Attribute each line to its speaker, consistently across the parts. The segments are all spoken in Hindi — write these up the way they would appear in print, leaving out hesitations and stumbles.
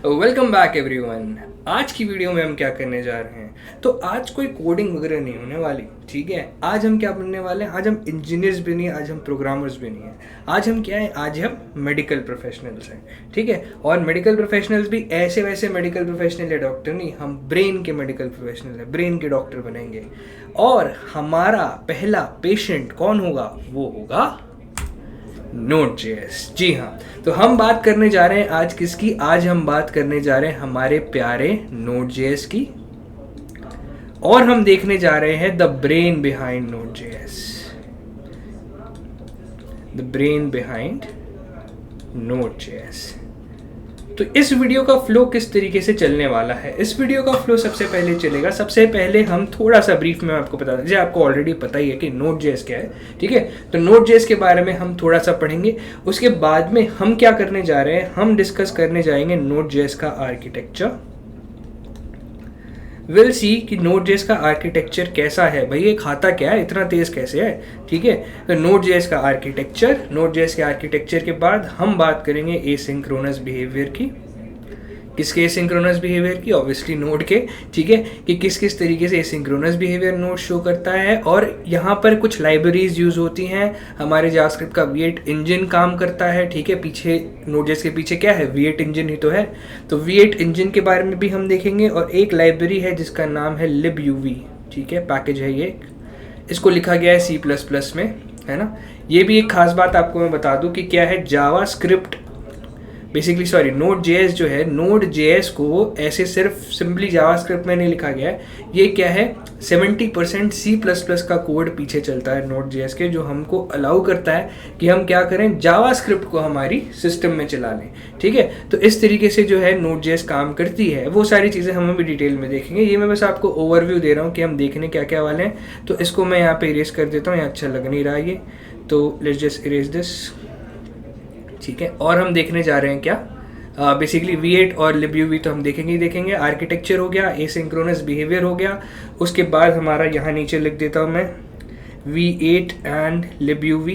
Speaker 1: Welcome back everyone. आज की वीडियो में हम क्या करने जा रहे हैं, तो आज कोई कोडिंग वगैरह नहीं होने वाली। ठीक है, आज हम क्या बनने वाले हैं, आज हम इंजीनियर्स भी नहीं, आज हम प्रोग्रामर्स भी नहीं हैं। आज हम क्या है, आज हम मेडिकल प्रोफेशनल्स हैं। ठीक है, और मेडिकल प्रोफेशनल्स भी ऐसे वैसे मेडिकल प्रोफेशनल या डॉक्टर नहीं, हम ब्रेन के मेडिकल प्रोफेशनल हैं, ब्रेन के डॉक्टर बनेंगे। और हमारा पहला पेशेंट कौन होगा, वो होगा Node.js। जी हाँ, तो हम बात करने जा रहे हैं आज किसकी, आज हम बात करने जा रहे हैं हमारे प्यारे Node.js की। और हम देखने जा रहे हैं the brain behind Node.js, the brain behind Node.js। तो इस वीडियो का फ्लो किस तरीके से चलने वाला है, इस वीडियो का फ्लो सबसे पहले चलेगा, सबसे पहले हम थोड़ा सा ब्रीफ में आपको बता दीजिए, आपको ऑलरेडी पता ही है कि Node.js क्या है। ठीक है, तो Node.js के बारे में हम थोड़ा सा पढ़ेंगे। उसके बाद में हम क्या करने जा रहे हैं, हम डिस्कस करने जाएंगे Node.js का आर्किटेक्चर। विल सी कि Node.js का आर्किटेक्चर कैसा है, भाई ये खाता क्या है, इतना तेज कैसे है। ठीक है, तो Node.js का आर्किटेक्चर, Node.js के आर्किटेक्चर के बाद हम बात करेंगे एसिंक्रोनस बिहेवियर की। किसके एसिंक्रोनस बिहेवियर की, ऑब्वियसली नोड के। ठीक है, कि किस किस तरीके से एसिंक्रोनस बिहेवियर नोड शो करता है। और यहाँ पर कुछ लाइब्रेरीज यूज होती हैं, हमारे जावास्क्रिप्ट का V8 इंजन काम करता है। ठीक है, पीछे Node.js के पीछे क्या है, V8 इंजन ही तो है। तो V8 इंजन के बारे में भी हम देखेंगे। और एक लाइब्रेरी है जिसका नाम है libuv। ठीक है, पैकेज है ये, इसको लिखा गया है C++ में, है ना। ये भी एक खास बात आपको मैं बता दूं कि क्या है, जावास्क्रिप्ट बेसिकली Node.js जो है, Node.js को ऐसे सिर्फ सिंपली जावास्क्रिप्ट में नहीं लिखा गया है। ये क्या है, 70% C++ का कोड पीछे चलता है Node.js के, जो हमको अलाउ करता है कि हम क्या करें, जावास्क्रिप्ट को हमारी सिस्टम में चला लें। ठीक है, तो इस तरीके से जो है Node.js काम करती है, वो सारी चीज़ें हम अभी डिटेल में देखेंगे। ये मैं बस आपको ओवरव्यू दे रहा हूँ कि हम देखने क्या क्या वाले हैं। तो इसको मैं यहाँ पे इरेज कर देता हूँ, यहाँ अच्छा लग नहीं रहा ये, तो लेट्स जस्ट इरेज दिस। ठीक है, और हम देखने जा रहे हैं क्या, बेसिकली V8 और libuv तो हम देखेंगे ही देखेंगे। आर्किटेक्चर हो गया, एसिंक्रोनस बिहेवियर हो गया। उसके बाद हमारा यहाँ नीचे लिख देता हूँ मैं V8 एंड libuv।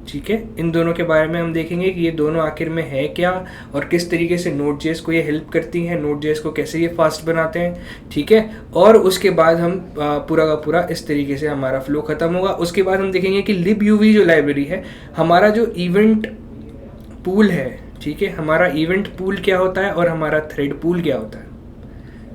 Speaker 1: ठीक है, इन दोनों के बारे में हम देखेंगे कि ये दोनों आखिर में है क्या, और किस तरीके से Node.js को ये हेल्प करती हैं, Node.js को कैसे ये फास्ट बनाते हैं। ठीक है, और उसके बाद हम पूरा का पूरा इस तरीके से हमारा फ्लो खत्म होगा। उसके बाद हम देखेंगे कि libuv जो लाइब्रेरी है, हमारा जो इवेंट पूल है। ठीक है, हमारा इवेंट पूल क्या होता है और हमारा थ्रेड पूल क्या होता है।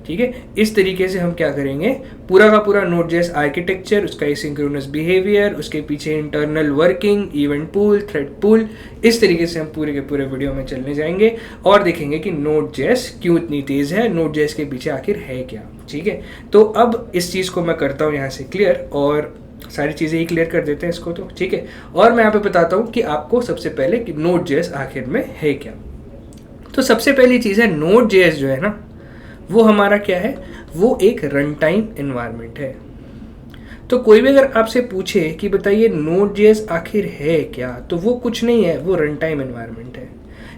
Speaker 1: ठीक है, इस तरीके से हम क्या करेंगे, पूरा का पूरा Node.js आर्किटेक्चर, उसका एसिंक्रोनस बिहेवियर, उसके पीछे internal working, event pool, thread pool, इस तरीके से हम पूरे के पूरे वीडियो में चलने जाएंगे और देखेंगे कि Node.js क्यों इतनी तेज़ है, Node.js के पीछे आखिर है क्या। ठीक है, तो अब इस चीज़ को मैं करता हूँ यहाँ से क्लियर, और सारी चीज़ें ही क्लियर कर देते हैं इसको। तो ठीक है, और मैं यहाँ पे बताता हूँ कि आपको सबसे पहले कि Node.js आखिर में है क्या। तो सबसे पहली चीज़ है, Node.js जो है ना, वो हमारा क्या है, वो एक रन टाइम एनवायरनमेंट है। तो कोई भी अगर आपसे पूछे कि बताइए Node.js आखिर है क्या, तो वो कुछ नहीं है, वो रन टाइम एनवायरनमेंट है।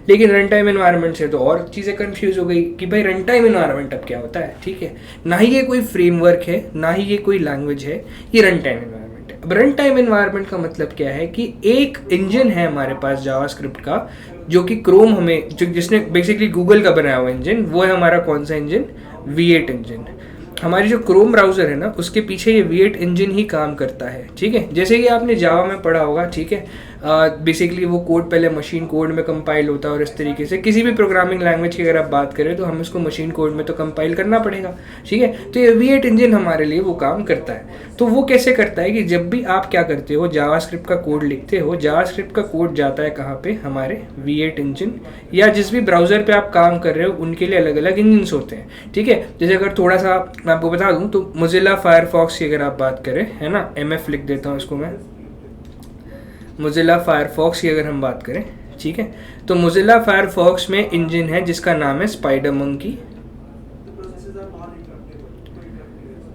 Speaker 1: लेकिन रन टाइम एनवायरनमेंट से तो और चीज़ें कंफ्यूज हो गई कि भाई रन टाइम एनवायरनमेंट अब क्या होता है। ठीक है, ना ही ये कोई फ्रेमवर्क है, ना ही ये कोई लैंग्वेज है, ये रन टाइम एनवायरनमेंट है। अब रन टाइम एनवायरनमेंट का मतलब क्या है कि एक इंजन है हमारे पास जावास्क्रिप्ट का, जो कि क्रोम हमें, जो जिसने बेसिकली गूगल का बनाया हुआ इंजन, वो है हमारा कौन सा इंजन, V8 इंजन। हमारी जो क्रोम ब्राउज़र है ना, उसके पीछे ये V8 इंजन ही काम करता है। ठीक है, जैसे कि आपने जावा में पढ़ा होगा। ठीक है, बेसिकली वो कोड पहले मशीन कोड में कंपाइल होता है, और इस तरीके से किसी भी प्रोग्रामिंग लैंग्वेज की अगर आप बात करें तो हम इसको मशीन कोड में तो कंपाइल करना पड़ेगा। ठीक है, तो ये V8 इंजन हमारे लिए वो काम करता है। तो वो कैसे करता है कि जब भी आप क्या करते हो, जावास्क्रिप्ट का कोड लिखते हो, जावास्क्रिप्ट का कोड जाता है कहाँ पे, हमारे V8 इंजन, या जिस भी ब्राउज़र पे आप काम कर रहे हो उनके लिए अलग अलग इंजन्स होते हैं। ठीक है, जैसे अगर थोड़ा सा मैं आपको बता दूं तो मोजिला फायरफॉक्स की अगर आप बात करें, है ना, MF लिख देता हूँ इसको मैं, मोजिला फायरफॉक्स की अगर हम बात करें। ठीक है, तो मोजिला फायरफॉक्स में इंजन है जिसका नाम है spider monkey.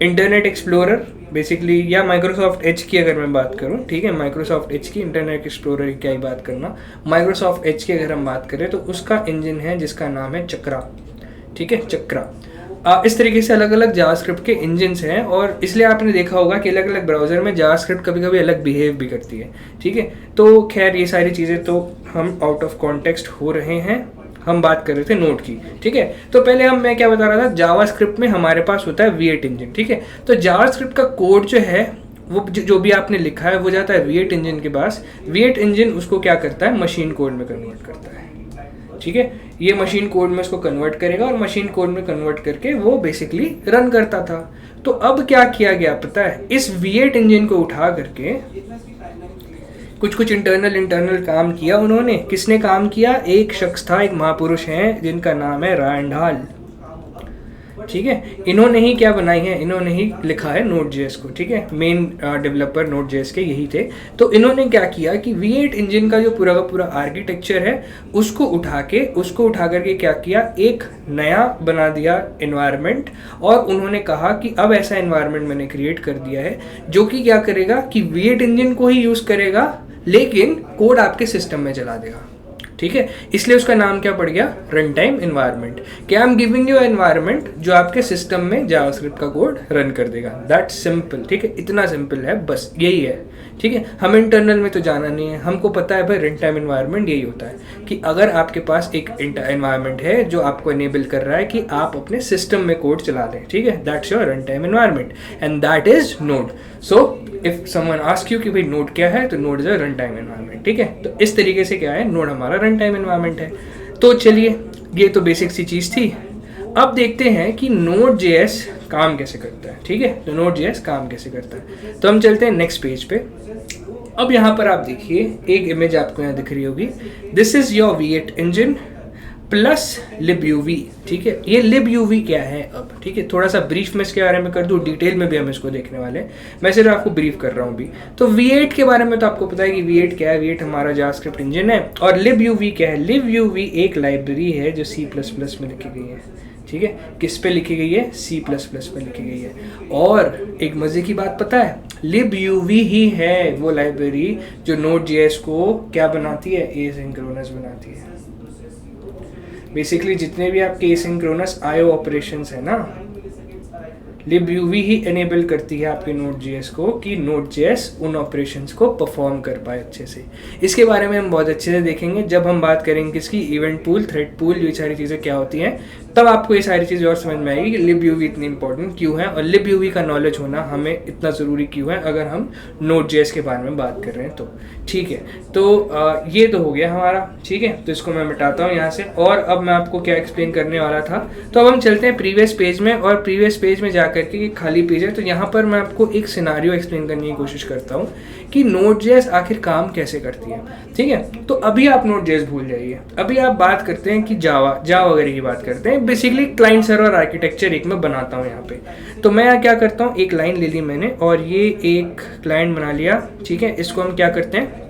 Speaker 1: Internet explorer basically, या माइक्रोसॉफ्ट एज की अगर मैं बात करूं, ठीक है, माइक्रोसॉफ्ट एज की, इंटरनेट एक्सप्लोरर की क्या ही बात करना, माइक्रोसॉफ्ट एज की अगर हम बात करें तो उसका इंजन है जिसका नाम है चक्रा। ठीक है, चक्रा। इस तरीके से अलग अलग जावास्क्रिप्ट के इंजन्स हैं, और इसलिए आपने देखा होगा कि अलग अलग ब्राउज़र में जावास्क्रिप्ट कभी कभी अलग बिहेव भी करती है। ठीक है, तो खैर ये सारी चीज़ें तो हम आउट ऑफ कॉन्टेक्स्ट हो रहे हैं, हम बात कर रहे थे नोड की, ठीक है। तो पहले मैं क्या बता रहा था, जावास्क्रिप्ट में हमारे पास होता है V8 इंजन, ठीक है। तो जावास्क्रिप्ट का कोड जो है वो जो भी आपने लिखा है वो जाता है V8 इंजन के पास। V8 इंजन उसको क्या करता है, मशीन कोड में कन्वर्ट करता है, ठीक है। ये मशीन कोड में उसको कन्वर्ट करेगा और मशीन कोड में कन्वर्ट करके वो बेसिकली रन करता था। तो अब क्या किया गया पता है, इस V8 इंजन को उठा करके कुछ इंटरनल काम किया उन्होंने। किसने काम किया, एक शख्स था, एक महापुरुष हैं जिनका नाम है रायंडाल, ठीक है। इन्होंने ही क्या बनाई है, इन्होंने ही लिखा है Node.js को, ठीक है। मेन डेवलपर Node.js के यही थे। तो इन्होंने क्या किया कि V8 इंजन का जो पूरा का पूरा आर्किटेक्चर है उसको उठा करके क्या किया, एक नया बना दिया एनवायरनमेंट। और उन्होंने कहा कि अब ऐसा एनवायरनमेंट मैंने क्रिएट कर दिया है जो कि क्या करेगा कि V8 इंजन को ही यूज़ करेगा लेकिन कोड आपके सिस्टम में चला देगा, ठीक है। इसलिए उसका नाम क्या पड़ गया, रन टाइम एनवायरनमेंट। क्या I am giving you environment जो आपके सिस्टम में जावास्क्रिप्ट का कोड रन कर देगा। दैट सिंपल, ठीक है। इतना सिंपल है, बस यही है, ठीक है। हम इंटरनल में तो जाना नहीं है, हमको पता है भाई रन टाइम एनवायरनमेंट यही होता है कि अगर आपके पास एक एनवायरनमेंट है जो आपको इनेबल कर रहा है कि आप अपने सिस्टम में कोड चला दें, ठीक है। That's your run time environment and that is node. So if someone ask you कि भाई नोड क्या है, तो node is a run time environment, ठीक है। तो इस तरीके से क्या है, नोड हमारा रन टाइम एनवायरनमेंट है। तो चलिए, ये तो बेसिक सी चीज़ थी। अब देखते हैं कि Node.js काम कैसे करता है, ठीक है। तो Node.js काम कैसे करता है, तो हम चलते हैं नेक्स्ट पेज पे। अब यहाँ पर आप देखिए, एक इमेज आपको यहाँ दिख रही होगी, this is your V8 engine plus libuv, ठीक है। ये libuv क्या है अब, ठीक है। थोड़ा सा ब्रीफ में इसके बारे में कर दूँ, डिटेल में भी हम इसको देखने वाले हैं, मैं सिर्फ आपको ब्रीफ कर रहा हूँ अभी। तो V8 के बारे में तो आपको पता है कि V8 क्या है, V8 हमारा जावास्क्रिप्ट इंजन है। और libuv क्या है, libuv एक लाइब्रेरी है जो C++ में लिखी गई है, ठीक है। किस पे लिखी गई है, C++ पे लिखी गई है। और एक मज़े की बात पता है, libuv ही है वो लाइब्रेरी जो Node.js को क्या बनाती है, एसिंक्रोनस बनाती है। बेसिकली जितने भी आपके एसिंक्रोनस IO ऑपरेशंस है ना, libuv ही एनेबल करती है आपके Node.js को कि Node.js उन ऑपरेशंस को परफॉर्म कर पाए अच्छे से। इसके बारे में हम बहुत अच्छे से देखेंगे जब हम बात करेंगे किसकी, इवेंट पूल, थ्रेड पूल, ये सारी चीज़ें क्या होती हैं, तब आपको ये सारी चीज़ें और समझ में आएगी कि libuv इतनी इंपॉर्टेंट क्यों है और libuv का नॉलेज होना हमें इतना ज़रूरी क्यों है अगर हम Node.js के बारे में बात कर रहे हैं तो, ठीक है। तो ये तो हो गया हमारा, ठीक है। तो इसको मैं मिटाता हूँ यहाँ से। और अब मैं आपको क्या एक्सप्लेन करने वाला था, तो अब हम चलते हैं प्रीवियस पेज में। और प्रीवियस पेज में जाकर के खाली पेज है, तो यहाँ पर मैं आपको एक सिनारियो एक्सप्लेन करने की कोशिश करता हूँ कि Node.js आखिर काम कैसे करती है, ठीक है। तो अभी आप Node.js भूल जाइए, अभी आप बात करते हैं कि जावा वगैरह की बात करते हैं। बेसिकली क्लाइंट सर्वर आर्किटेक्चर एक मैं बनाता हूँ यहाँ पे। तो मैं यहाँ क्या करता हूँ, एक लाइन ले ली मैंने और ये एक क्लाइंट बना लिया, ठीक है। इसको हम क्या करते हैं,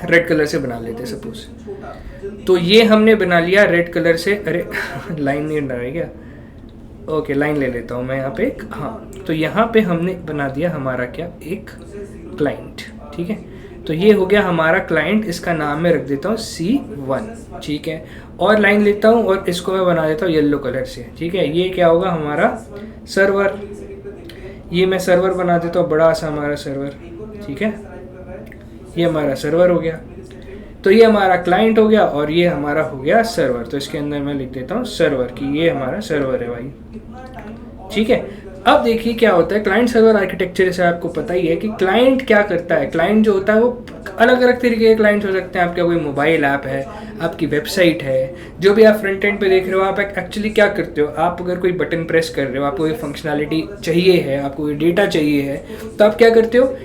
Speaker 1: रेड कलर से बना लेते हैं सपोज। तो ये हमने बना लिया रेड कलर से, अरे लाइन नहीं बना रही क्या, ओके लाइन ले लेता हूँ मैं यहाँ पे एक, हाँ। तो यहाँ पे हमने बना दिया हमारा क्या, एक क्लाइंट, ठीक है। तो ये हो गया हमारा क्लाइंट, इसका नाम मैं रख देता हूँ C1, ठीक है। और लाइन लेता हूँ और इसको मैं बना देता हूँ येलो कलर से, ठीक है। ये क्या होगा, हमारा सर्वर, ये मैं सर्वर बना देता हूँ, बड़ा सा हमारा सर्वर, ठीक है। ये हमारा सर्वर हो गया। तो ये हमारा क्लाइंट हो गया और ये हमारा हो गया सर्वर। तो इसके अंदर मैं लिख देता हूँ सर्वर की, ये हमारा सर्वर है भाई, ठीक है। अब देखिए क्या होता है, क्लाइंट सर्वर आर्किटेक्चर से आपको पता ही है कि क्लाइंट क्या करता है। क्लाइंट जो होता है वो अलग अलग तरीके के क्लाइंट्स हो सकते हैं। आपका कोई मोबाइल ऐप है, आपकी वेबसाइट है, जो भी आप फ्रंट एंड पे देख रहे हो, आप एक्चुअली क्या करते हो, आप अगर कोई बटन प्रेस कर रहे हो, आपको कोई फंक्शनैलिटी चाहिए है, आपको कोई डेटा चाहिए है, तो आप क्या करते हो,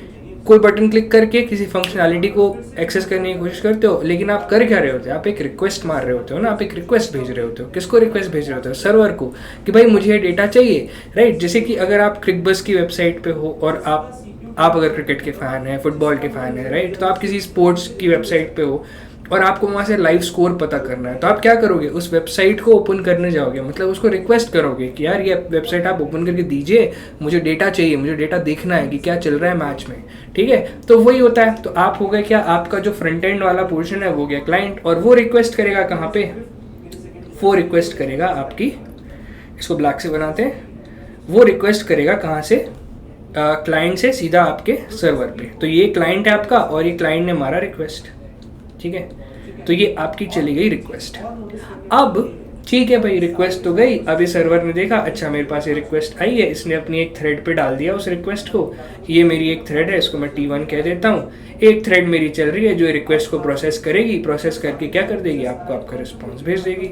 Speaker 1: कोई बटन क्लिक करके किसी फंक्शनैलिटी को एक्सेस करने की कोशिश करते हो। लेकिन आप कर क्या रहे होते हो, आप एक रिक्वेस्ट मार रहे होते हो ना, आप एक रिक्वेस्ट भेज रहे होते हो। किसको रिक्वेस्ट भेज रहे होते हो, सर्वर को, कि भाई मुझे डेटा चाहिए, राइट। जैसे कि अगर आप क्रिकबज़ की वेबसाइट पे हो और आप अगर क्रिकेट के फ़ैन हैं, फुटबॉल के फ़ैन हैं, राइट, तो आप किसी स्पोर्ट्स की वेबसाइट पे हो और आपको वहाँ से लाइव स्कोर पता करना है, तो आप क्या करोगे, उस वेबसाइट को ओपन करने जाओगे, मतलब उसको रिक्वेस्ट करोगे कि यार ये वेबसाइट आप ओपन करके दीजिए, मुझे डेटा चाहिए, मुझे डेटा देखना है कि क्या चल रहा है मैच में, ठीक है। तो वही होता है। तो आप हो गए क्या, आपका जो फ्रंट एंड वाला पोर्शन है वो गया क्लाइंट, और वो रिक्वेस्ट करेगा कहाँ पे, वो रिक्वेस्ट करेगा आपकी, इसको ब्लैक से बनाते हैं, वो रिक्वेस्ट करेगा कहाँ से, क्लाइंट से सीधा आपके सर्वर पे। तो ये क्लाइंट है आपका और ये क्लाइंट ने मारा रिक्वेस्ट, ठीक है। तो ये आपकी चली गई रिक्वेस्ट। अब ठीक है भाई, रिक्वेस्ट तो गई। अभी सर्वर ने देखा, अच्छा मेरे पास ये रिक्वेस्ट आई है, इसने अपनी एक थ्रेड पे डाल दिया उस रिक्वेस्ट को। ये मेरी एक थ्रेड है, इसको मैं T1 कह देता हूँ। एक थ्रेड मेरी चल रही है जो रिक्वेस्ट को प्रोसेस करेगी, प्रोसेस करके क्या कर देगी, आपको आपका रिस्पॉन्स भेज देगी,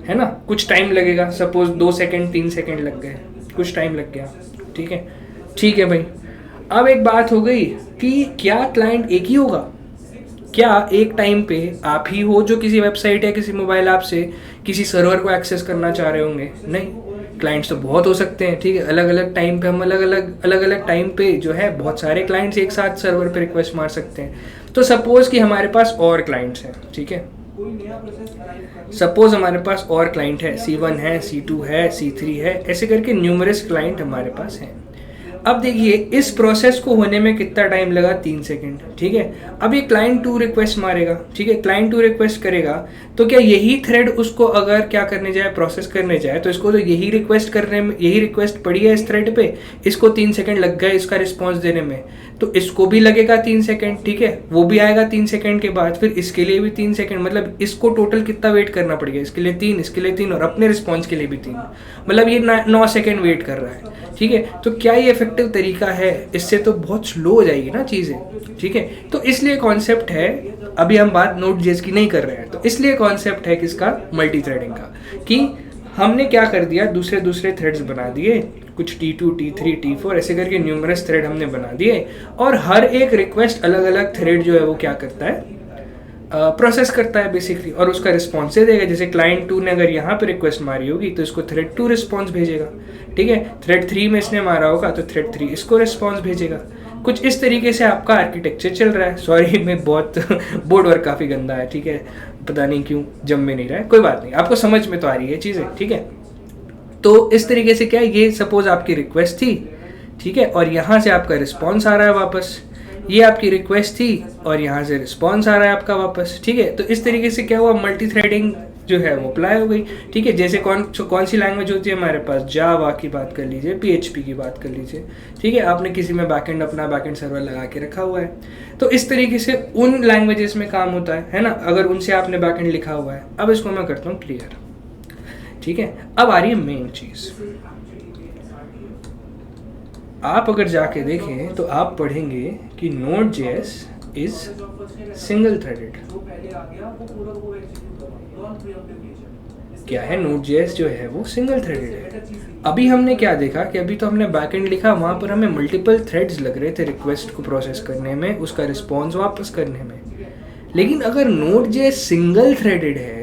Speaker 1: है ना। कुछ टाइम लगेगा, सपोज 2 सेकेंड 3 सेकेंड लग गए, कुछ टाइम लग गया, ठीक है भाई। अब एक बात हो गई कि क्या क्लाइंट एक ही होगा? क्या एक टाइम पे आप ही हो जो किसी वेबसाइट या किसी मोबाइल ऐप से किसी सर्वर को एक्सेस करना चाह रहे होंगे? नहीं, क्लाइंट्स तो बहुत हो सकते हैं, ठीक है। अलग अलग टाइम पे हम अलग अलग टाइम पे जो है बहुत सारे क्लाइंट्स एक साथ सर्वर पे रिक्वेस्ट मार सकते हैं। तो सपोज कि हमारे पास और क्लाइंट्स हैं, ठीक है। सपोज हमारे पास और क्लाइंट है, C1 है, C2 है, C3 है, ऐसे करके न्यूमरस क्लाइंट हमारे पास हैं। अब देखिए इस प्रोसेस को होने में कितना टाइम लगा, 3 सेकंड, ठीक है। अब ये क्लाइंट 2 रिक्वेस्ट मारेगा, ठीक है, क्लाइंट 2 रिक्वेस्ट करेगा, तो क्या यही थ्रेड उसको अगर क्या करने जाए, प्रोसेस करने जाए, तो इसको तो यही रिक्वेस्ट करने में, यही रिक्वेस्ट पड़ी है इस थ्रेड पे, इसको 3 सेकंड लग गए इसका रिस्पॉन्स देने में, तो इसको भी लगेगा 3 सेकंड, ठीक है। वो भी आएगा 3 सेकंड के बाद, फिर इसके लिए भी 3 सेकंड, मतलब इसको टोटल कितना वेट करना पड़ेगा, इसके लिए 3, इसके लिए 3 और अपने रिस्पॉन्स के लिए भी 3, मतलब ये 9 सेकंड वेट कर रहा है, ठीक है। तो क्या ये इफेक्टिव तरीका है? इससे तो बहुत स्लो हो जाएगी ना चीज़ें, ठीक है। तो इसलिए कॉन्सेप्ट है, अभी हम बात Node.js की नहीं कर रहे हैं, तो इसलिए कॉन्सेप्ट है किसका, मल्टी थ्रेडिंग का, कि हमने क्या कर दिया, दूसरे थ्रेड्स बना दिए, कुछ T2, T3, T4 ऐसे करके न्यूमरस थ्रेड हमने बना दिए, और हर एक रिक्वेस्ट अलग अलग थ्रेड जो है वो क्या करता है, प्रोसेस करता है बेसिकली, और उसका रिस्पॉन्स दे देगा। जैसे क्लाइंट 2 ने अगर यहाँ पे रिक्वेस्ट मारी होगी तो इसको थ्रेड 2 रिस्पॉन्स भेजेगा, ठीक है। थ्रेड 3 में इसने मारा होगा तो थ्रेड 3 इसको रिस्पॉन्स भेजेगा। कुछ इस तरीके से आपका आर्किटेक्चर चल रहा है। सॉरी मैं बहुत बोर्ड वर्क काफ़ी गंदा है, ठीक है, पता नहीं क्यों जम में नहीं रहा है, कोई बात नहीं, आपको समझ में तो आ रही है चीज़ें, ठीक है। तो इस तरीके से क्या है, ये सपोज आपकी रिक्वेस्ट थी, ठीक है, और यहाँ से आपका रिस्पॉन्स आ रहा है वापस, ये आपकी रिक्वेस्ट थी और यहाँ से रिस्पॉन्स आ रहा है आपका वापस, ठीक है। तो इस तरीके से क्या हुआ, मल्टी थ्रेडिंग जो है वो अप्लाई हो गई, ठीक है। जैसे कौन सी लैंग्वेज होती है हमारे पास, जावा की बात कर लीजिए, PHP की बात कर लीजिए, ठीक है। आपने किसी में बैकएंड अपना बैकएंड सर्वर लगा के रखा हुआ है, तो इस तरीके से उन लैंग्वेजेस में काम होता है ना, अगर उनसे आपने बैकएंड लिखा हुआ है। अब इसको मैं करता हूँ क्लियर, ठीक है। अब आ रही है मेन चीज़, आप अगर जाके देखें तो आप पढ़ेंगे कि Node.js इज सिंगल थ्रेडेड। क्या है, Node.js जो है वो सिंगल थ्रेडेड है। अभी हमने क्या देखा कि अभी तो हमने बैकएंड लिखा, वहाँ पर हमें मल्टीपल थ्रेड्स लग रहे थे रिक्वेस्ट को प्रोसेस करने में, उसका रिस्पॉन्स वापस करने में। लेकिन अगर Node.js सिंगल थ्रेडेड है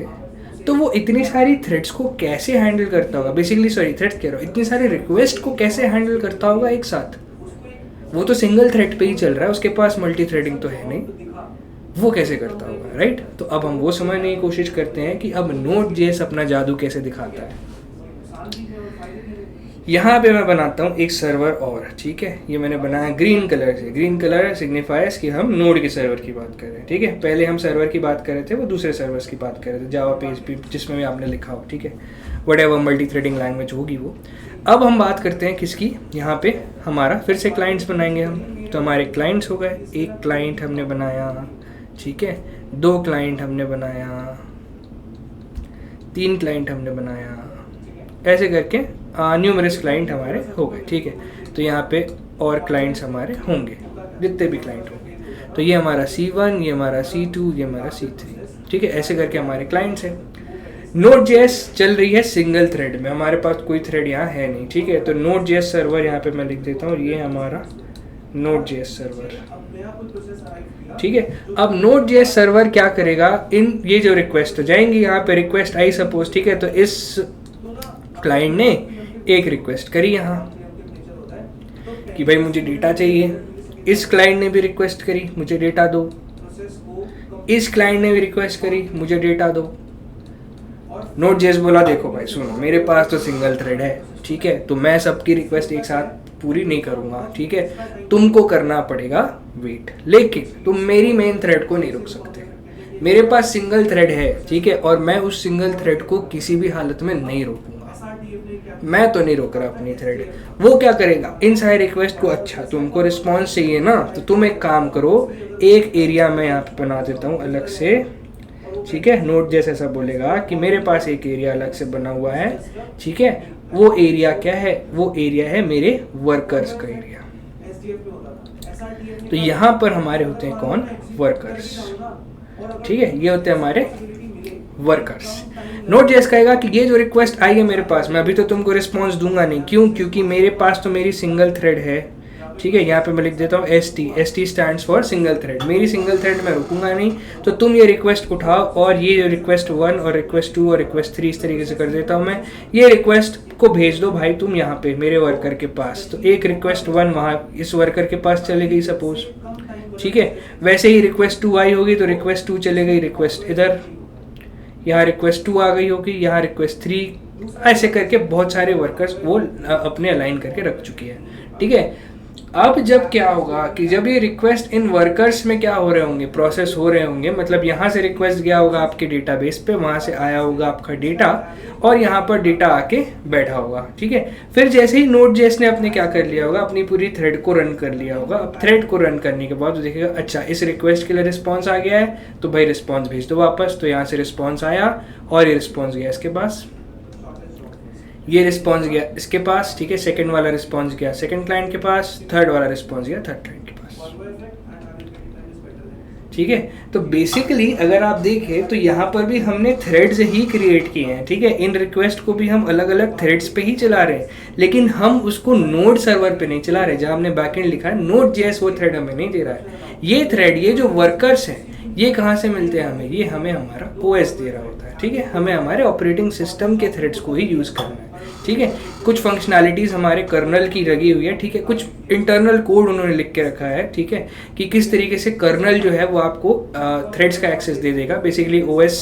Speaker 1: तो वो इतनी सारी थ्रेड्स को कैसे हैंडल करता होगा, बेसिकली सॉरी थ्रेड्स कह रहा हूँ, इतनी सारी रिक्वेस्ट को कैसे हैंडल करता होगा एक साथ। वो तो सिंगल थ्रेड पे ही चल रहा है, उसके पास मल्टी थ्रेडिंग तो है नहीं, वो कैसे करता होगा, राइट। तो अब हम वो समझने की कोशिश करते हैं कि अब Node.js अपना जादू कैसे दिखाता है। यहाँ पे मैं बनाता हूँ एक सर्वर और, ठीक है। ये मैंने बनाया ग्रीन कलर से, ग्रीन कलर सिग्निफाइज कि हम नोड के सर्वर की बात कर रहे हैं, ठीक है। पहले हम सर्वर की बात कर रहे थे, वो दूसरे सर्वर्स की बात कर रहे थे, जावा PHP जिसमें भी आपने लिखा हो, ठीक है, व्हाटएवर मल्टी थ्रेडिंग लैंग्वेज होगी वो। अब हम बात करते हैं किसकी, यहाँ पे हमारा फिर से क्लाइंट्स बनाएंगे हम। तो हमारे क्लाइंट्स हो गए, एक क्लाइंट हमने बनाया, ठीक है, 2 क्लाइंट हमने बनाया, 3 क्लाइंट हमने बनाया, ऐसे करके न्यूमरस क्लाइंट हमारे हो गए, ठीक है। तो यहाँ पे और क्लाइंट्स हमारे होंगे, जितने भी क्लाइंट होंगे। तो ये हमारा C1, ये हमारा C2, ये हमारा C3, ठीक है, ऐसे करके हमारे क्लाइंट्स हैं। Node.js चल रही है सिंगल थ्रेड में, हमारे पास कोई थ्रेड यहाँ है नहीं, ठीक है। तो Node.js सर्वर यहाँ पे मैं लिख देता हूँ, ये हमारा Node.js सर्वर, ठीक है। अब Node.js सर्वर क्या करेगा, इन ये जो रिक्वेस्ट तो जाएंगी, यहाँ पे रिक्वेस्ट आई सपोज, ठीक है। तो इस क्लाइंट ने एक रिक्वेस्ट करी यहाँ कि भाई मुझे डेटा चाहिए, इस क्लाइंट ने भी रिक्वेस्ट करी मुझे डेटा दो, इस क्लाइंट ने भी रिक्वेस्ट करी मुझे डेटा दो। Node.js बोला देखो भाई सुनो, मेरे पास तो सिंगल थ्रेड है, ठीक है, तो मैं सबकी रिक्वेस्ट एक साथ पूरी नहीं करूँगा, ठीक है, तुमको करना पड़ेगा वेट, लेकिन तुम मेरी मेन थ्रेड को नहीं रोक सकते। मेरे पास सिंगल थ्रेड है, ठीक है, और मैं उस सिंगल थ्रेड को किसी भी हालत में नहीं रोकूंगा, मैं तो नहीं रोक रहा अपनी थ्रेड। वो क्या करेगा, इन सारे रिक्वेस्ट को, अच्छा तुमको रिस्पॉन्स चाहिए ना, तो तुम एक काम करो, एक एरिया मैं यहाँ पे बना देता हूँ अलग से, ठीक है, नोड जेएस ऐसा बोलेगा कि मेरे पास एक एरिया अलग से बना हुआ है, ठीक है, वो एरिया क्या है, वो एरिया है मेरे वर्कर्स का एरिया। तो यहाँ पर हमारे होते हैं कौन, वर्कर्स, ठीक है, ये होते हैं हमारे वर्कर्स। नोड जेएस कहेगा कि ये जो रिक्वेस्ट आई है मेरे पास, मैं अभी तो तुमको रिस्पॉन्स दूंगा नहीं, क्यों, क्योंकि मेरे पास तो मेरी सिंगल थ्रेड है, ठीक है, यहाँ पे मैं लिख देता हूँ ST stands for single thread, मेरी सिंगल थ्रेड मैं रुकूंगा नहीं, तो तुम ये रिक्वेस्ट उठाओ और ये जो रिक्वेस्ट 1 और रिक्वेस्ट 2 और रिक्वेस्ट 3 इस तरीके से कर देता हूँ मैं, ये रिक्वेस्ट को भेज दो भाई तुम यहाँ पे मेरे वर्कर के पास। तो एक रिक्वेस्ट 1 वहाँ इस वर्कर के पास चले गई सपोज, ठीक है, वैसे ही रिक्वेस्ट 2 आई होगी तो रिक्वेस्ट 2 चले गई, रिक्वेस्ट इधर, यहाँ रिक्वेस्ट 2 आ गई होगी, यहाँ रिक्वेस्ट 3, ऐसे करके बहुत सारे वर्कर्स वो अपने अलाइन करके रख चुकी है, ठीक है। अब जब क्या होगा कि जब ये रिक्वेस्ट इन वर्कर्स में क्या हो रहे होंगे, प्रोसेस हो रहे होंगे, मतलब यहाँ से रिक्वेस्ट गया होगा आपके डेटाबेस पे, वहाँ से आया होगा आपका डेटा और यहाँ पर डेटा आके बैठा होगा, ठीक है। फिर जैसे ही नोड जेएस ने अपने क्या कर लिया होगा, अपनी पूरी थ्रेड को रन कर लिया होगा। अब थ्रेड को रन करने के बाद देखेगा अच्छा इस रिक्वेस्ट के लिए रिस्पॉन्स आ गया है, तो भाई रिस्पॉन्स भेज दो वापस। तो यहाँ से रिस्पॉन्स आया और ये रिस्पॉन्स गया इसके पास, ये रिस्पॉन्स गया इसके पास, ठीक है, सेकंड वाला रिस्पॉन्स गया सेकंड क्लाइंट के पास, थर्ड वाला रिस्पॉन्स गया थर्ड क्लाइंट के पास, ठीक है। तो बेसिकली अगर आप देखें तो यहाँ पर भी हमने थ्रेड्स ही क्रिएट किए हैं, ठीक है, इन रिक्वेस्ट को भी हम अलग अलग थ्रेड्स पे ही चला रहे हैं, लेकिन हम उसको नोड सर्वर पे नहीं चला रहे, जहाँ हमने बैकएंड लिखा है नोड जेएस वो थ्रेड हमें नहीं दे रहा है। ये थ्रेड, ये जो वर्कर्स हैं, ये कहाँ से मिलते हैं हमें, ये हमें हमारा ओएस दे रहा होता है, ठीक है, हमें हमारे ऑपरेटिंग सिस्टम के थ्रेड्स को ही यूज़ करना है, ठीक है। कुछ फंक्शनैलिटीज़ हमारे कर्नल की लगी हुई है, ठीक है, कुछ इंटरनल कोड उन्होंने लिख के रखा है, ठीक है, कि किस तरीके से कर्नल जो है वो आपको थ्रेड्स का एक्सेस दे देगा। बेसिकली ओएस,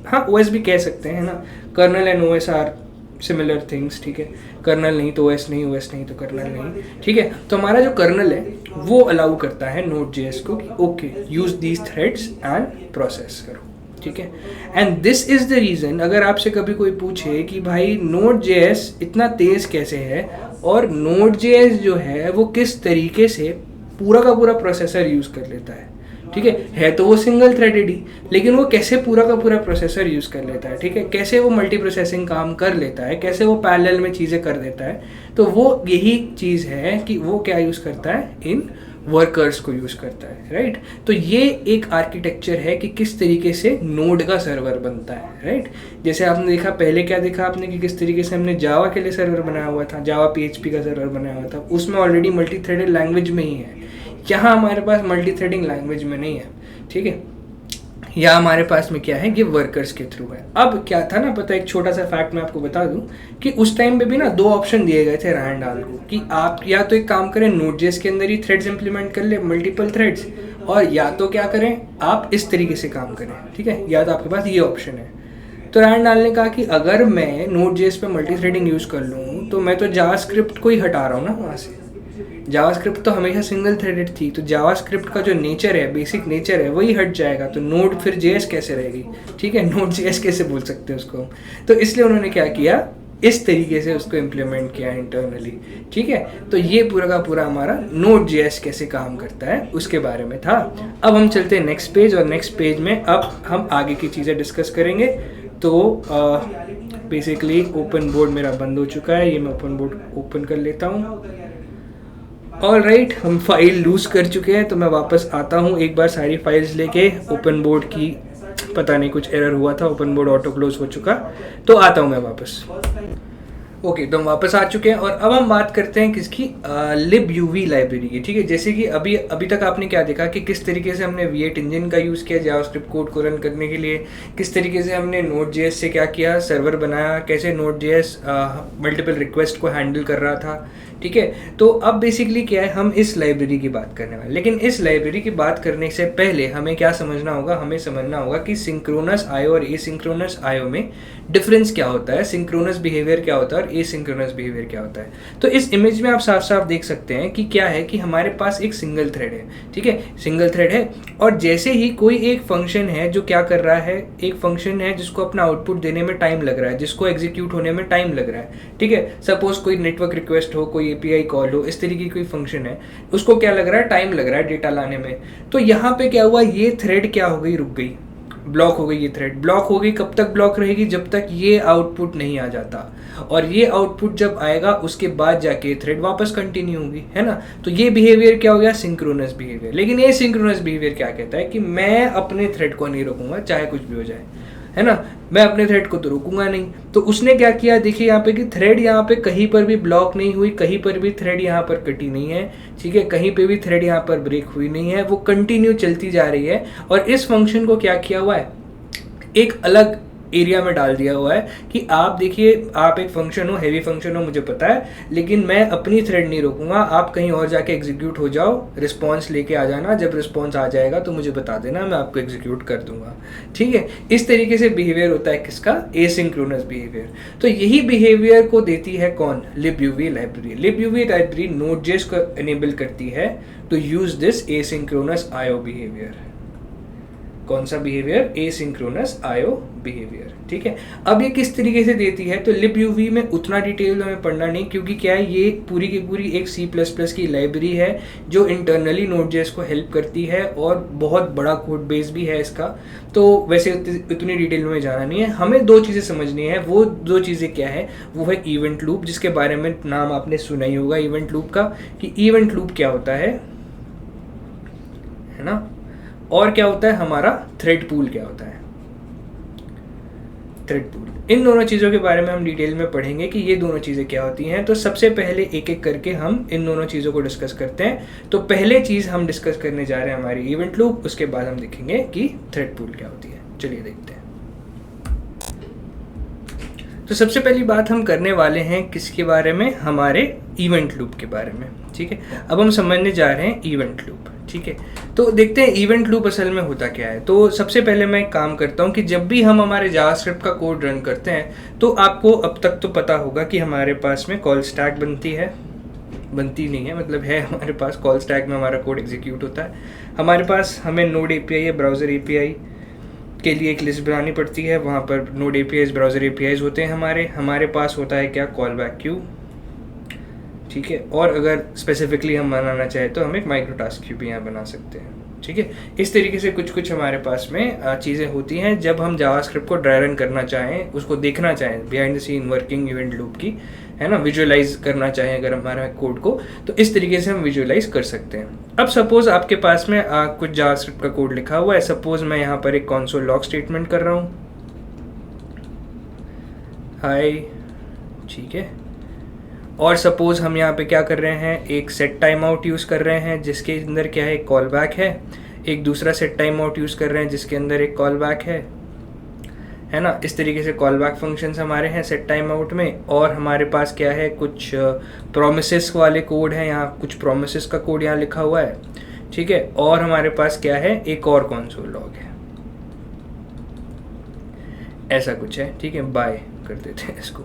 Speaker 1: हाँ ओएस भी कह सकते हैं ना, kernel and OS are similar things, ठीक है, कर्नल नहीं तो ओएस नहीं, ओएस नहीं तो कर्नल नहीं, ठीक है। तो हमारा जो कर्नल है वो अलाउ करता है नोड जेएस को कि okay use these threads and process करो, ठीक है। And this is the reason, अगर आपसे कभी कोई पूछे कि भाई नोड जेएस इतना तेज कैसे है और नोड जेएस जो है वो किस तरीके से पूरा का पूरा प्रोसेसर यूज कर लेता है, ठीक है तो वो सिंगल थ्रेडेड ही, लेकिन वो कैसे पूरा का पूरा प्रोसेसर यूज कर लेता है, ठीक है, कैसे वो मल्टी प्रोसेसिंग काम कर लेता है, कैसे वो पैरेलल में चीजें कर देता है, तो वो यही चीज है कि वो क्या यूज करता है, इन वर्कर्स को यूज करता है, राइट। तो ये एक आर्किटेक्चर है कि किस तरीके से नोड का सर्वर बनता है, राइट। जैसे आपने देखा पहले क्या देखा आपने कि किस तरीके से हमने जावा के लिए सर्वर बनाया हुआ था, जावा PHP का सर्वर बनाया हुआ था, उसमें ऑलरेडी मल्टी थ्रेडेड लैंग्वेज में ही है। यहाँ हमारे पास मल्टी थ्रेडिंग लैंग्वेज में नहीं है, ठीक है, या हमारे पास में क्या है, ये वर्कर्स के थ्रू है। अब क्या था ना, पता एक छोटा सा फैक्ट मैं आपको बता दूं कि उस टाइम पे भी ना 2 ऑप्शन दिए गए थे रैंडाल को कि आप या तो एक काम करें नोड.js के अंदर ही थ्रेड्स इंप्लीमेंट कर ले, मल्टीपल थ्रेड्स, और या तो क्या करें आप इस तरीके से काम करें, ठीक है, या तो आपके पास ये ऑप्शन है। तो रैंडाल ने कहा कि अगर मैं नोड.js पे मल्टी थ्रेडिंग यूज़ कर लूँ तो मैं तो जावास्क्रिप्ट को ही हटा रहा हूँ ना वहाँ से। जावास्क्रिप्ट तो हमेशा सिंगल थ्रेडेड थी, तो जावास्क्रिप्ट का जो नेचर है, बेसिक नेचर है, वही हट जाएगा, तो नोड फिर जेएस कैसे रहेगी, ठीक है, नोड जेएस कैसे बोल सकते हैं उसको। तो इसलिए उन्होंने क्या किया, इस तरीके से उसको इम्प्लीमेंट किया इंटरनली, ठीक है। तो ये पूरा का पूरा हमारा नोड जेएस कैसे काम करता है उसके बारे में था। अब हम चलते हैं नेक्स्ट पेज, और नेक्स्ट पेज में अब हम आगे की चीज़ें डिस्कस करेंगे। तो बेसिकली ओपन बोर्ड मेरा बंद हो चुका है, ये मैं ओपन बोर्ड ओपन कर लेता हूँ। ऑल राइट, हम फाइल लूज़ कर चुके हैं, तो मैं वापस आता हूँ एक बार सारी फाइल्स लेके। ओपन बोर्ड की पता नहीं कुछ एरर हुआ था, ओपन बोर्ड ऑटो क्लोज हो चुका, तो आता हूँ मैं वापस। ओके, तो हम वापस आ चुके हैं और अब हम बात करते हैं किसकी, libuv लाइब्रेरी की, ठीक है। जैसे कि अभी तक आपने क्या देखा कि किस तरीके से हमने V8 इंजन का यूज़ किया जावास्क्रिप्ट कोड को रन करने के लिए, किस तरीके से हमने नोड.js से क्या किया, सर्वर बनाया, कैसे नोड.js मल्टीपल रिक्वेस्ट को हैंडल कर रहा था, ठीक है। तो अब बेसिकली क्या है, हम इस लाइब्रेरी की बात करने वाले, लेकिन इस लाइब्रेरी की बात करने से पहले हमें क्या समझना होगा, हमें समझना होगा कि सिंक्रोनस आईओ और एसिंक्रोनस आईओ में डिफरेंस क्या होता है, सिंक्रोनस बिहेवियर क्या होता है और एसिंक्रोनस बिहेवियर क्या होता है। तो इस इमेज में आप साफ साफ देख सकते हैं कि क्या है कि हमारे पास एक सिंगल थ्रेड है, ठीक है, सिंगल थ्रेड है, और जैसे ही कोई एक फंक्शन है जो क्या कर रहा है, एक फंक्शन है जिसको अपना आउटपुट देने में टाइम लग रहा है, जिसको एग्जीक्यूट होने में टाइम लग रहा है, ठीक है। सपोज कोई नेटवर्क रिक्वेस्ट हो, कोई एपीआई कॉल हो, इस तरीके की कोई फंक्शन है, उसको क्या लग रहा है, टाइम लग रहा है डेटा लाने में। तो यहाँ पे क्या हुआ, ये थ्रेड क्या हो गई, रुक गई, ब्लॉक हो गई ये थ्रेड। ब्लॉक हो गई, कब तक ब्लॉक रहेगी? जब तक ये आउटपुट नहीं आ जाता, और ये आउटपुट जब आएगा उसके बाद जाके थ्रेड वापस कंटिन्यू होगी, है ना। तो ये बिहेवियर क्या हो गया? Synchronous behaviour. लेकिन ये सिंक्रोनस बिहेवियर क्या कहता है कि मैं अपने थ्रेड को नहीं रोकूंगा चाहे कुछ भी हो जाए, है ना, मैं अपने थ्रेड को तो रोकूंगा नहीं। तो उसने क्या किया, देखिए यहाँ पे कि थ्रेड यहाँ पे कहीं पर भी ब्लॉक नहीं हुई, कहीं पर भी थ्रेड यहाँ पर कटी नहीं है, ठीक है, कहीं पे भी थ्रेड यहाँ पर ब्रेक हुई नहीं है, वो कंटिन्यू चलती जा रही है। और इस फंक्शन को क्या किया हुआ है, एक अलग एरिया में डाल दिया हुआ है कि आप देखिए, आप एक फंक्शन हो, हैवी फंक्शन हो, मुझे पता है, लेकिन मैं अपनी थ्रेड नहीं रोकूंगा, आप कहीं और जाके एग्जीक्यूट हो जाओ, रिस्पॉन्स लेके आ जाना, जब रिस्पॉन्स आ जाएगा तो मुझे बता देना, मैं आपको एग्जीक्यूट कर दूंगा, ठीक है। इस तरीके से बिहेवियर होता है किसका? Asynchronous behaviour. तो यही बिहेवियर को देती है कौन? libuv library. libuv library Node.js को एनेबल करती है to use this asynchronous IO behaviour. कौन सा बिहेवियर? एसिंक्रोनस आईओ बिहेवियर, ठीक है। अब ये किस तरीके से देती है, तो libuv में उतना डिटेल हमें पढ़ना नहीं, क्योंकि क्या है, ये पूरी की पूरी एक C++ की लाइब्रेरी है जो इंटरनली Node.js को हेल्प करती है, और बहुत बड़ा कोड बेस भी है इसका। तो वैसे इतनी डिटेल में जाना नहीं है, हमें दो चीज़ें समझनी है। वो दो चीज़ें क्या है? वो है इवेंट लूप, जिसके बारे में नाम आपने सुना ही होगा इवेंट लूप का, कि इवेंट लूप क्या होता है ना, और क्या होता है हमारा थ्रेड पूल क्या होता है, थ्रेड पूल। इन दोनों चीज़ों के बारे में हम डिटेल में पढ़ेंगे कि ये दोनों चीज़ें क्या होती हैं। तो सबसे पहले एक एक करके हम इन दोनों चीज़ों को डिस्कस करते हैं। तो पहले चीज़ हम डिस्कस करने जा रहे हैं हमारी इवेंट लूप, उसके बाद हम देखेंगे कि थ्रेड पूल क्या होती है। चलिए देखते हैं। तो सबसे पहली बात हम करने वाले हैं किसके बारे में? हमारे इवेंट लूप के बारे में, ठीक है। अब हम समझने जा रहे हैं इवेंट लूप, ठीक है। तो देखते हैं इवेंट लूप असल में होता क्या है। तो सबसे पहले मैं एक काम करता हूँ कि जब भी हम हमारे जावास्क्रिप्ट का कोड रन करते हैं, तो आपको अब तक तो पता होगा कि हमारे पास में कॉल स्टैक बनती नहीं है, मतलब है हमारे पास कॉल स्टैक में हमारा कोड एग्जीक्यूट होता है। हमारे पास हमें नोड API या ब्राउज़र API के लिए एक लिस्ट बनानी पड़ती है, वहाँ पर नोड APIs ब्राउज़र APIs होते हैं हमारे पास होता है क्या? कॉल बैक क्यू, ठीक है। और अगर स्पेसिफिकली हम बनाना चाहें तो हम एक माइक्रो टास्क क्यू भी यहाँ बना सकते हैं, ठीक है। इस तरीके से कुछ कुछ हमारे पास में चीज़ें होती हैं जब हम जावास्क्रिप्ट को ड्राई रन करना चाहें, उसको देखना चाहें, behind the scene working event loop की, है ना, विजुअलाइज करना चाहें अगर हमारे कोड को, तो इस तरीके से हम विजुअलाइज कर सकते हैं। अब सपोज आपके पास में कुछ जावास्क्रिप्ट का कोड लिखा हुआ है। सपोज मैं यहाँ पर एक कंसोल लॉग स्टेटमेंट कर रहा हूँ, हाय, ठीक है। और सपोज हम यहाँ पे क्या कर रहे हैं, एक सेट टाइम आउट यूज़ कर रहे हैं जिसके अंदर क्या है, एक कॉल बैक है। एक दूसरा सेट टाइम आउट यूज़ कर रहे हैं जिसके अंदर एक कॉल बैक है ना। इस तरीके से कॉल बैक फंक्शंस हमारे हैं सेट टाइम आउट में। और हमारे पास क्या है, कुछ प्रोमिसेस वाले कोड हैं, यहाँ कुछ प्रोमिसेस का कोड यहाँ लिखा हुआ है, ठीक है। और हमारे पास क्या है, एक और कंसोल लॉग है, ऐसा कुछ है, ठीक है। बाय कर देते हैं इसको,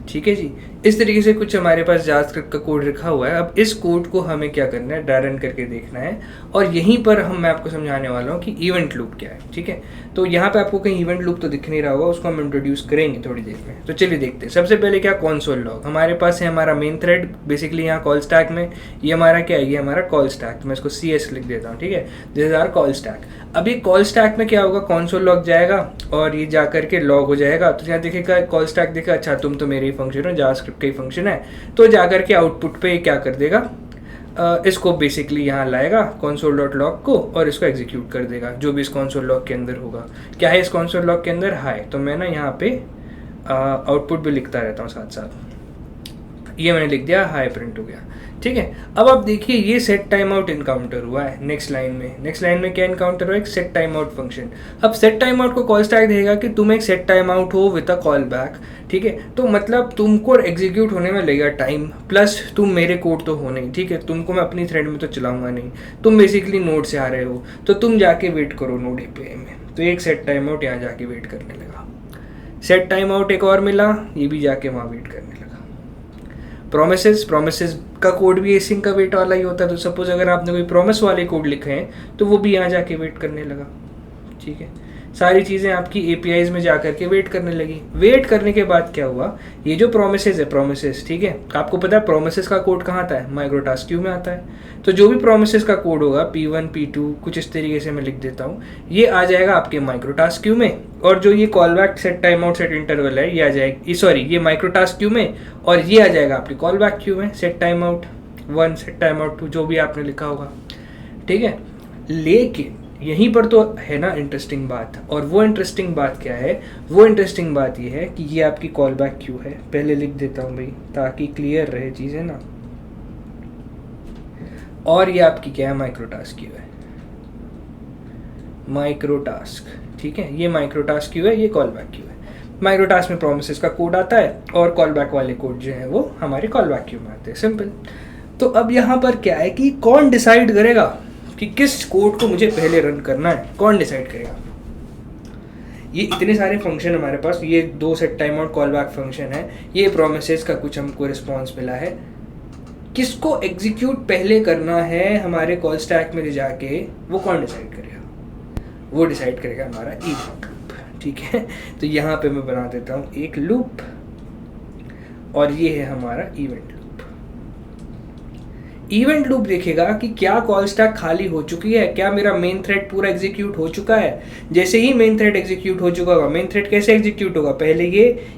Speaker 1: ठीक है जी। इस तरीके से कुछ हमारे पास जावास्क्रिप्ट का कोड लिखा हुआ है। अब इस कोड को हमें क्या करना है, ड्राई रन करके देखना है। और यहीं पर मैं आपको समझाने वाला हूँ कि इवेंट लूप क्या है, ठीक है। तो यहाँ पे आपको कहीं इवेंट लूप तो दिख नहीं रहा होगा, उसको हम इंट्रोड्यूस करेंगे थोड़ी देर में। तो चलिए देखते हैं। सबसे पहले क्या, कंसोल लॉग हमारे पास है, हमारा मेन थ्रेड बेसिकली यहाँ कॉल स्टैक में। ये हमारा क्या है, ये हमारा कॉल स्टैक। मैं इसको CS लिख देता हूँ, ठीक है, this is our call stack. अब ये कॉल स्टैक में क्या होगा, कंसोल लॉग जाएगा और ये जा करके लॉग हो जाएगा। तो यहाँ देखेगा कॉल स्टैक, देखा अच्छा तुम तो मेरे ही फंक्शन हो, जावास्क्रिप्ट का ही फंक्शन है। तो जाकर के आउटपुट पे क्या कर देगा, इसको बेसिकली यहाँ लाएगा console.log को, और इसको एग्जीक्यूट कर देगा जो भी इस console log के अंदर होगा। क्या है इस console log के अंदर, हाय। तो मैं ना यहाँ पे आउटपुट भी लिखता रहता हूँ साथ साथ, ये मैंने लिख दिया, हाय प्रिंट हो गया, ठीक है। अब आप देखिए ये सेट टाइम आउट इनकाउंटर हुआ है नेक्स्ट लाइन में क्या इनकाउंटर हुआ, एक सेट टाइम आउट फंक्शन। अब सेट टाइम आउट को कॉल स्टैक देगा कि तुम एक सेट टाइम आउट हो विद अ कॉल बैक, ठीक है। तो मतलब तुमको एग्जीक्यूट होने में लगेगा टाइम, प्लस तुम मेरे कोड तो हो नहीं, ठीक है। तुमको मैं अपनी थ्रेड में तो चलाऊंगा नहीं, तुम बेसिकली नोड से आ रहे हो, तो तुम जाके वेट करो नोड API में। तो एक सेट टाइम आउट यहाँ जाके वेट करने लगा, सेट टाइम आउट एक और मिला, ये भी जाके वहाँ वेट करने लगा। प्रोमिसेस का कोड भी एसिंग का वेट वाला ही होता है। तो सपोज अगर आपने कोई प्रॉमिस वाले कोड लिखे हैं तो वो भी यहाँ जाके वेट करने लगा, ठीक है। सारी चीज़ें आपकी एपीआईज में जा करके वेट करने लगी। वेट करने के बाद क्या हुआ, ये जो प्रोमिसेस है, प्रोमिसेस, ठीक है, आपको पता है प्रोमिसेस का कोड कहाँ आता है, माइक्रोटास्क क्यू में आता है। तो जो भी प्रोमिसेस का कोड होगा P1 P2 कुछ इस तरीके से मैं लिख देता हूँ, ये आ जाएगा आपके माइक्रोटास्क क्यू में। और जो ये call back, set time out, set interval है, ये आ जाएगी, सॉरी, ये माइक्रोटास्क क्यू में, और ये आ जाएगा आपकी कॉल बैक क्यू में, set time out 1, set time out 2, जो भी आपने लिखा होगा, ठीक है। लेकिन यहीं पर तो है ना इंटरेस्टिंग बात, और वो इंटरेस्टिंग बात क्या है, वो इंटरेस्टिंग बात ये है कि ये आपकी कॉल बैक क्यू है। पहले लिख देता हूँ भाई ताकि क्लियर रहे चीज़ें ना। और ये आपकी क्या है, माइक्रोटास्क क्यू है, माइक्रोटास्क, ठीक है, ये माइक्रोटास्क क्यू है, ये कॉल बैक क्यू है। माइक्रोटास्क में प्रोमिसेस का कोड आता है और कॉल बैक वाले कोड जो है वो हमारे कॉल बैक क्यू में आते हैं, सिंपल। तो अब यहाँ पर क्या है कि कौन डिसाइड करेगा कि किस कोड को मुझे पहले रन करना है, कौन डिसाइड करेगा। ये इतने सारे फंक्शन हमारे पास, ये 2 set time out call back function है, ये प्रोमिसेस का कुछ हमको रिस्पॉन्स मिला है, किसको एग्जीक्यूट पहले करना है हमारे कॉल स्टैक में ले जाके, वो कौन डिसाइड करेगा, वो डिसाइड करेगा हमारा इवेंट लूप, ठीक है। तो यहाँ पे मैं बना देता हूँ एक लूप, और ये है हमारा इवेंट लूप। इवेंट लूप देखेगा कि क्या कॉल स्टैक खाली हो चुकी है, क्या मेरा मेन थ्रेड पूरा एग्जीक्यूट हो चुका है। जैसे ही मेन थ्रेड एग्जीक्यूट हो चुका होगा, मेन थ्रेड कैसे एग्जीक्यूट होगा, पहले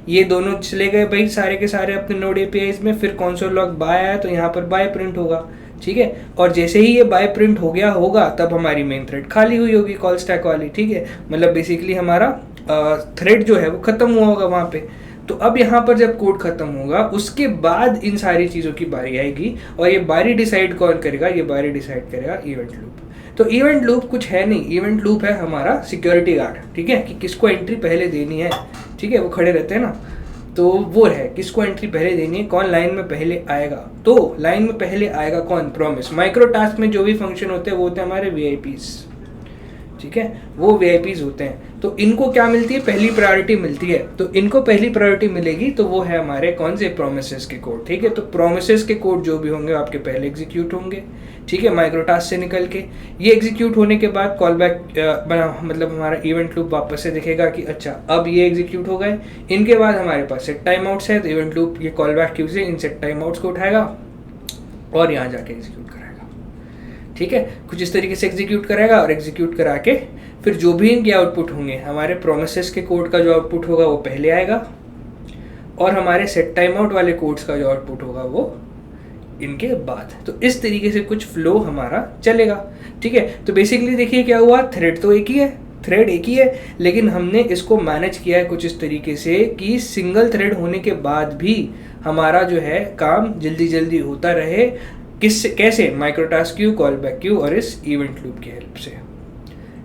Speaker 1: ये दोनों चले गए भाई सारे के सारे अपने नोड एपीआईज में, फिर कंसोल लॉग बाय आया तो यहाँ पर बाय प्रिंट होगा, ठीक है। और जैसे ही ये बाय प्रिंट हो गया होगा तब हमारी मेन थ्रेड खाली हुई होगी कॉल स्टैक वाली, ठीक है। मतलब बेसिकली हमारा थ्रेड जो है वो खत्म हुआ होगा वहाँ पे। तो अब यहाँ पर जब कोड खत्म होगा उसके बाद इन सारी चीज़ों की बारी आएगी, और ये बारी डिसाइड कौन करेगा, ये बारी डिसाइड करेगा इवेंट लूप। तो इवेंट लूप कुछ है नहीं, इवेंट लूप है हमारा सिक्योरिटी गार्ड, ठीक है, कि किसको एंट्री पहले देनी है, ठीक है, वो खड़े रहते हैं ना, तो वो है किसको एंट्री पहले देनी है, कौन लाइन में पहले आएगा। तो लाइन में पहले आएगा कौन, प्रोमिस। माइक्रोटास्क में जो भी फंक्शन होते हैं वो होते हैं हमारे वीआईपीज, ठीक है, वो वीआईपीज होते हैं। तो इनको क्या मिलती है, पहली प्रायोरिटी मिलती है। तो इनको पहली प्रायोरिटी मिलेगी तो वो है हमारे कौन से, प्रोमिसेस के कोड, ठीक है। तो प्रोमिसेस के कोड जो भी होंगे आपके पहले एग्जीक्यूट होंगे, ठीक है, माइक्रोटास्क से निकल के। ये एग्जीक्यूट होने के बाद कॉल बैक मतलब हमारा इवेंट लूप वापस से दिखेगा कि अच्छा अब ये एग्जीक्यूट हो गए। इनके बाद हमारे पास सेट टाइम आउट्स है, तो इवेंट लूप ये कॉल बैक क्यू से इन सेट टाइम आउट्स को उठाएगा और यहाँ जाके एग्जीक्यूट कराएगा, ठीक है। कुछ इस तरीके से एग्जीक्यूट करेगा, और एग्जीक्यूट करा के फिर जो भी इनके आउटपुट होंगे, हमारे प्रोमिसेस के कोड का जो आउटपुट होगा वो पहले आएगा, और हमारे सेट टाइम आउट वाले कोड्स का जो आउटपुट होगा वो इनके बाद। तो इस तरीके से कुछ फ्लो हमारा चलेगा, ठीक है। तो बेसिकली देखिए क्या हुआ, थ्रेड तो एक ही है, थ्रेड एक ही है, लेकिन हमने इसको मैनेज किया है कुछ इस तरीके से कि सिंगल थ्रेड होने के बाद भी हमारा जो है काम जल्दी जल्दी होता रहे। कैसे, माइक्रोटास्क क्यू, कॉल बैक क्यू और इस इवेंट लूप की हेल्प से,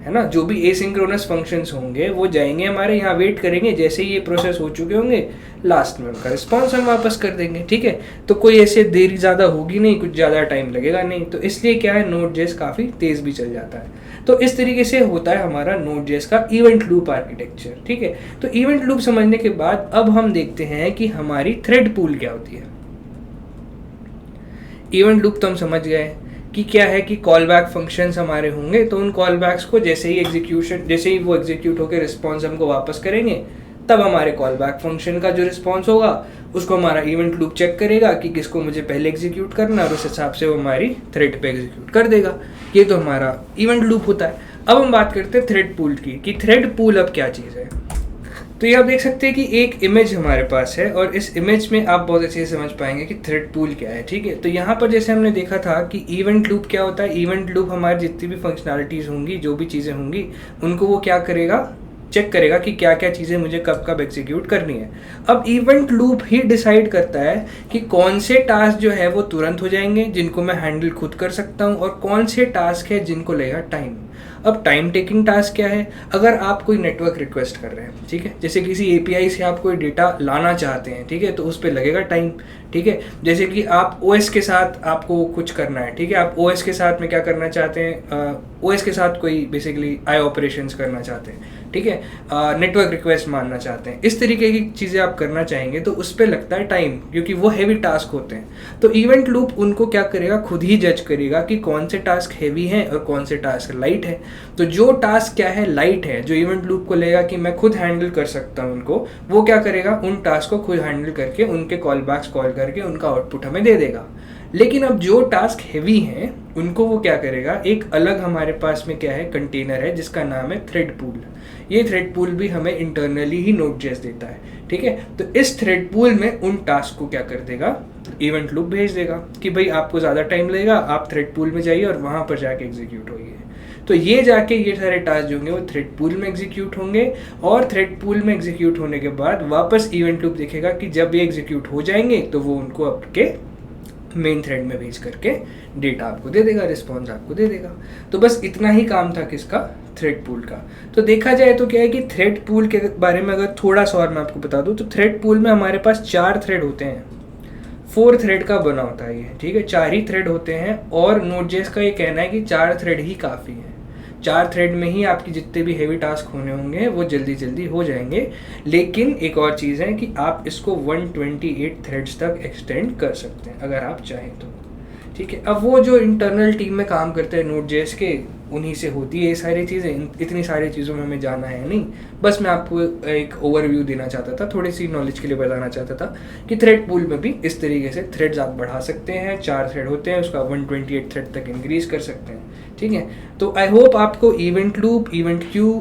Speaker 1: है ना। जो भी एसिंक्रोनस फंक्शंस होंगे वो जाएंगे हमारे यहाँ, वेट करेंगे, जैसे ही ये प्रोसेस हो चुके होंगे लास्ट में उनका रिस्पॉन्स हम वापस कर देंगे, ठीक है। तो कोई ऐसे देरी ज़्यादा होगी नहीं, कुछ ज़्यादा टाइम लगेगा नहीं। तो इसलिए क्या है, Node.js काफ़ी तेज़ भी चल जाता है। तो इस तरीके से होता है हमारा Node.js का इवेंट लूप आर्किटेक्चर, ठीक है। तो इवेंट लूप समझने के बाद अब हम देखते हैं कि हमारी थ्रेड पूल क्या होती है। इवेंट लूप तो हम समझ गए कि क्या है कि कॉल बैक फंक्शंस हमारे होंगे, तो उन कॉल बैक्स को जैसे ही वो एग्जीक्यूट होकर रिस्पॉन्स हमको वापस करेंगे, तब हमारे कॉल बैक फंक्शन का जो रिस्पॉन्स होगा उसको हमारा इवेंट लूप चेक करेगा कि किसको मुझे पहले एग्जीक्यूट करना है, और उस हिसाब से वो हमारी थ्रेड पे एग्जीक्यूट कर देगा। ये तो हमारा इवेंट लूप होता है। अब हम बात करते हैं थ्रेड पूल की, कि थ्रेड पूल अब क्या चीज़ है। तो ये आप देख सकते हैं कि एक इमेज हमारे पास है, और इस इमेज में आप बहुत अच्छे से समझ पाएंगे कि थ्रेड पूल क्या है, ठीक है। तो यहाँ पर जैसे हमने देखा था कि इवेंट लूप क्या होता है, इवेंट लूप हमारी जितनी भी फंक्शनैलिटीज़ होंगी, जो भी चीज़ें होंगी, उनको वो क्या करेगा, चेक करेगा कि क्या क्या चीज़ें मुझे कब कब एग्जीक्यूट करनी है। अब इवेंट लूप ही डिसाइड करता है कि कौन से टास्क जो है वो तुरंत हो जाएंगे, जिनको मैं हैंडल खुद कर सकता हूँ, और कौन से टास्क है जिनको लगेगा टाइम। अब टाइम टेकिंग टास्क क्या है, अगर आप कोई नेटवर्क रिक्वेस्ट कर रहे हैं, ठीक है, जैसे किसी एपीआई से आप कोई डेटा लाना चाहते हैं, ठीक है, तो उस पर लगेगा टाइम, ठीक है। जैसे कि आप ओएस के साथ आपको कुछ करना है, ठीक है, आप ओएस के साथ में क्या करना चाहते हैं, ओएस के साथ कोई बेसिकली आई ऑपरेशंस करना चाहते हैं, ठीक है, नेटवर्क रिक्वेस्ट मानना चाहते हैं, इस तरीके की चीज़ें आप करना चाहेंगे तो उस पर लगता है टाइम, क्योंकि वो हैवी टास्क होते हैं। तो इवेंट लूप उनको क्या करेगा, खुद ही जज करेगा कि कौन से टास्क हैवी हैं और कौन से टास्क लाइट है। तो जो टास्क क्या है, लाइट है, जो इवेंट लूप को लेगा कि मैं खुद हैंडल कर सकता हूँ उनको, वो क्या करेगा, उन टास्क को खुद हैंडल करके उनके कॉल बैक्स कॉल करके उनका आउटपुट हमें दे देगा। लेकिन अब जो टास्क हैवी हैं उनको वो क्या करेगा, एक अलग हमारे पास में क्या है, कंटेनर है जिसका नाम है थ्रेड पूल। ये थ्रेड पूल भी हमें इंटरनली ही Node.js देता है, ठीक है। तो इस थ्रेड पूल में उन टास्क को क्या कर देगा, इवेंट लूप भेज देगा कि भाई आपको ज़्यादा टाइम लगेगा, आप थ्रेड पूल में जाइए और वहाँ पर जाके एग्जीक्यूट होइए। तो ये जाके ये सारे टास्क जो होंगे वो थ्रेड पूल में एग्जीक्यूट होंगे, और थ्रेड पूल में एग्जीक्यूट होने के बाद वापस इवेंट लूप देखेगा कि जब ये एग्जीक्यूट हो जाएंगे तो वो उनको आपके मेन थ्रेड में भेज करके डेटा आपको दे देगा, रिस्पॉन्स आपको दे देगा। तो बस इतना ही काम था किसका, थ्रेड पूल का। तो देखा जाए तो क्या है कि थ्रेड पूल के बारे में अगर थोड़ा सा और मैं आपको बता दूं तो थ्रेड पूल में हमारे पास 4 थ्रेड होते हैं, 4 थ्रेड का बना होता है ये, ठीक है, 4 ही थ्रेड होते हैं। और Node.js का ये कहना है कि 4 थ्रेड ही काफ़ी है, 4 थ्रेड में ही आपकी जितने भी हैवी टास्क होने होंगे वो जल्दी जल्दी हो जाएंगे। लेकिन एक और चीज़ है कि आप इसको 128 थ्रेड्स तक एक्सटेंड कर सकते हैं अगर आप चाहें तो, ठीक है। अब वो जो इंटरनल टीम में काम करते हैं Node.js के, उन्हीं से होती है ये सारी चीज़ें। इतनी सारी चीज़ों में हमें जाना है नहीं, बस मैं आपको एक ओवरव्यू देना चाहता था, थोड़ी सी नॉलेज के लिए बताना चाहता था कि थ्रेड पूल में भी इस तरीके से थ्रेड्स आप बढ़ा सकते हैं। 4 थ्रेड होते हैं, उसका 128 थ्रेड तक इंक्रीज कर सकते हैं, ठीक है। तो आई होप आपको event loop, event Q,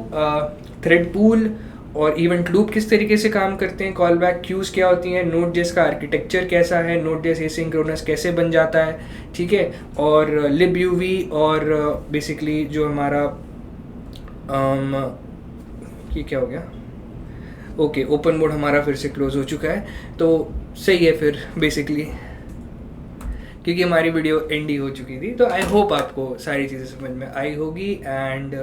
Speaker 1: thread pool और इवेंट लूप किस तरीके से काम करते हैं, कॉल बैक क्यूज़ क्या होती हैं, Node.js का आर्किटेक्चर कैसा है, Node.js एसिंक्रोनस कैसे बन जाता है, ठीक है, और libuv और बेसिकली जो हमारा ये क्या हो गया, ओके, ओपन मोड हमारा फिर से क्लोज हो चुका है। तो सही है फिर बेसिकली, क्योंकि हमारी वीडियो एंड ही हो चुकी थी। तो आई होप आपको सारी चीज़ें समझ में आई होगी। एंड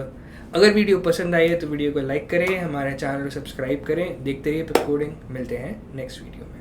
Speaker 1: अगर वीडियो पसंद आई है तो वीडियो को लाइक करें, हमारे चैनल को सब्सक्राइब करें, देखते रहिए पिप कोडिंग। मिलते हैं नेक्स्ट वीडियो में।